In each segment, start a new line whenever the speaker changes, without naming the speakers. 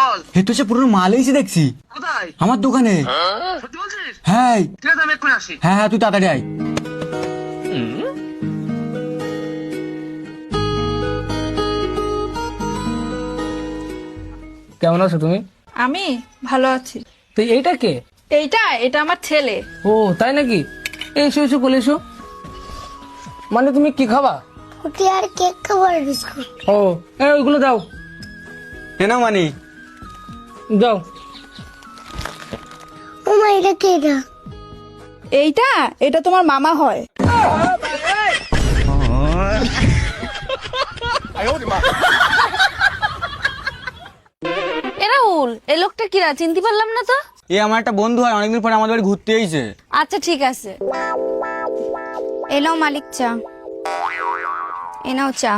বল।
হে তো সে পুরো মাল এসে দেখছি
কোথায়?
আমার দোকানে।
সত্যি বলছিস?
হ্যাঁ
ঠিক আছে, আমি এক্ষুনি আসি।
হ্যাঁ হ্যাঁ, তুই তাড়াতাড়ি আয়।
কেমন আছো তুমি?
আমি ভালো আছি।
তো এইটা কে?
এটা আমার ছেলে।
ও তাই নাকি? এসো এসো বলে এসো। মানে তুমি কি খাবা?
ফুটি আর কেক খাবার বিস্কুট।
ও ওইগুলো দাও
হে না মানি।
যাও।
ও মা, এটা কে?
এটা তোমার মামা হয়।
রাহুল, এই লোকটা কিরা চিনতে পারলাম না তো।
এ আমার একটা বন্ধু হয়, অনেকদিন পরে আমাদের বাড়ি ঘুরতে এসেছে।
আচ্ছা ঠিক আছে।
এনাও মালিক চা, এনাও চা।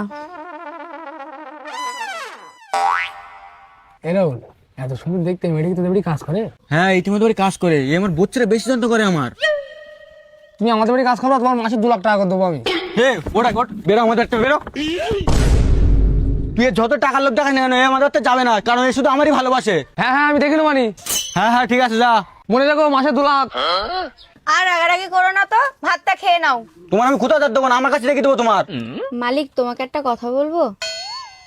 রাহুল, এত সুন্দর দেখতে মেয়েটা কি তোদের বাড়ি কাজ করে?
হ্যাঁ ইতিমধ্যে বাড়ি কাজ করে। এ আমার বোচ্চারা বেশি যন্ত্র করে আমার।
তুমি আমাদের বাড়ি কাজ করো, তোমার মাসে 2 লাখ টাকা করে দেবো আমি।
হে ওটা কট বেরো আমাদের একটা বেরো। তুই এর যত টাকার লোক দেখা নেন, এ আমাদের তো যাবে না, কারণ এ শুধু আমারই ভালোবাসে।
হ্যাঁ হ্যাঁ, আমি দেখিল মানি।
হ্যাঁ হ্যাঁ ঠিক আছে, যা।
মনে রাখো মাসে 2 লাখ।
আর রাগারাগি করো না তো, ভাতটা খেয়ে নাও।
তোমার আমি কোথাও দেবো না, আমার কাছে রেখে দেবো তোমার।
মালিক, তোমাকে একটা কথা বলবো?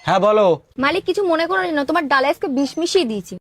হ্যাঁ বলো।
মালিক, কিছু মনে করো না, তোমার ডালে আজকে বিষ মিশিয়ে দিয়েছি।